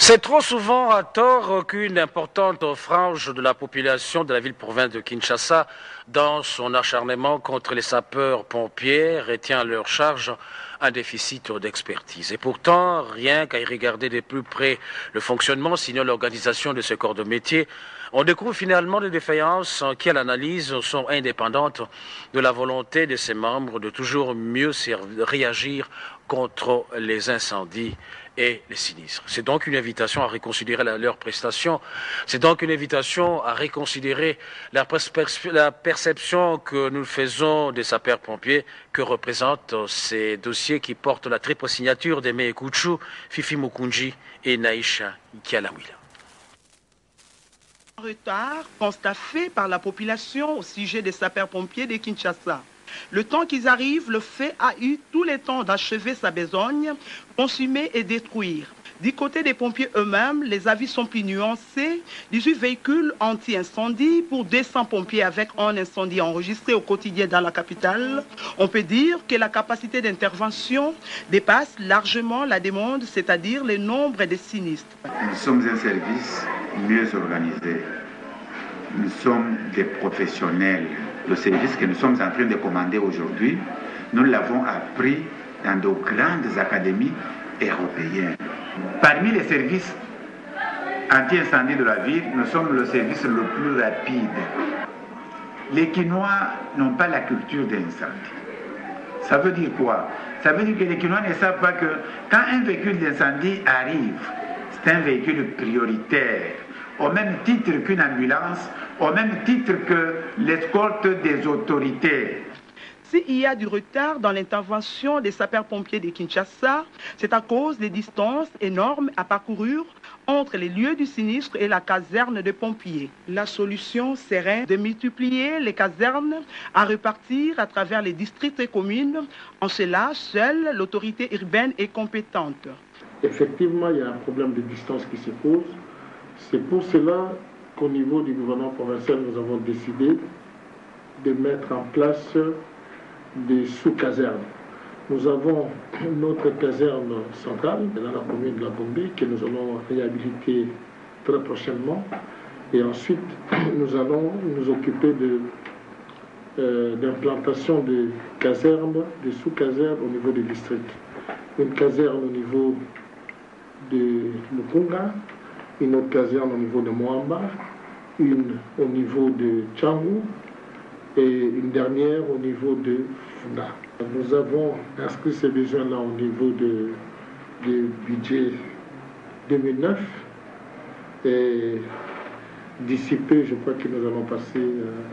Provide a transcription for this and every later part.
C'est trop souvent à tort qu'une importante frange de la population de la ville-province de Kinshasa, dans son acharnement contre les sapeurs-pompiers, retient à leur charge un déficit d'expertise. Et pourtant, rien qu'à y regarder de plus près le fonctionnement, sinon l'organisation de ce corps de métier, on découvre finalement des défaillances qui, à l'analyse, sont indépendantes de la volonté de ses membres de toujours mieux réagir contre les incendies et les sinistres. C'est donc une invitation à reconsidérer leurs prestations. C'est donc une invitation à reconsidérer la perception que nous faisons des sapeurs-pompiers que représentent ces dossiers qui portent la triple signature d'Aimé Kouchou, Fifi Mukunji et Naïcha Kialawila. Retard, constat fait par la population au sujet des sapeurs-pompiers de Kinshasa. Le temps qu'ils arrivent, le fait a eu tout le temps d'achever sa besogne, consumer et détruire. Du côté des pompiers eux-mêmes, les avis sont plus nuancés. 18 véhicules anti-incendie pour 200 pompiers avec un incendie enregistré au quotidien dans la capitale. On peut dire que la capacité d'intervention dépasse largement la demande, c'est-à-dire le nombre de sinistres. Nous sommes un service mieux organisé. Nous sommes des professionnels. Le service que nous sommes en train de commander aujourd'hui, nous l'avons appris dans de grandes académies européennes. Parmi les services anti-incendie de la ville, nous sommes le service le plus rapide. Les Quinois n'ont pas la culture d'incendie. Ça veut dire quoi? Ça veut dire que les Quinois ne savent pas que quand un véhicule d'incendie arrive, c'est un véhicule prioritaire, au même titre qu'une ambulance, au même titre que l'escorte des autorités. S'il y a du retard dans l'intervention des sapeurs-pompiers de Kinshasa, c'est à cause des distances énormes à parcourir entre les lieux du sinistre et la caserne de pompiers. La solution serait de multiplier les casernes à repartir à travers les districts et communes. En cela, seule l'autorité urbaine est compétente. Effectivement, il y a un problème de distance qui se pose. C'est pour cela qu'au niveau du gouvernement provincial, nous avons décidé de mettre en place des sous-casernes. Nous avons notre caserne centrale dans la commune de la Bombay que nous allons réhabiliter très prochainement. Et ensuite, nous allons nous occuper d'implantation de casernes, de sous-casernes au niveau des districts. Une caserne au niveau de Mukunga, une autre caserne au niveau de Moamba, une au niveau de Tchangou et une dernière au niveau de Funda. Nous avons inscrit ces besoins-là au niveau du budget 2009 et d'ici peu, je crois que nous allons passer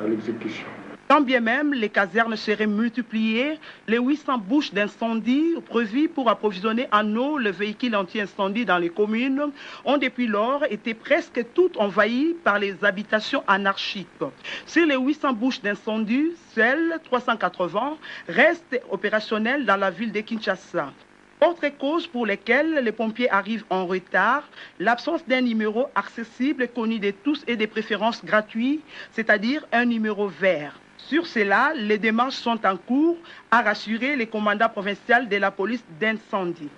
à l'exécution. Quand bien même les casernes seraient multipliées, les 800 bouches d'incendie prévues pour approvisionner en eau le véhicule anti-incendie dans les communes ont depuis lors été presque toutes envahies par les habitations anarchiques. Sur les 800 bouches d'incendie, seules 380 restent opérationnelles dans la ville de Kinshasa. Autre cause pour lesquelles les pompiers arrivent en retard, l'absence d'un numéro accessible connu de tous et des préférences gratuites, c'est-à-dire un numéro vert. Sur cela, les démarches sont en cours à rassurer les commandants provinciaux de la police d'incendie.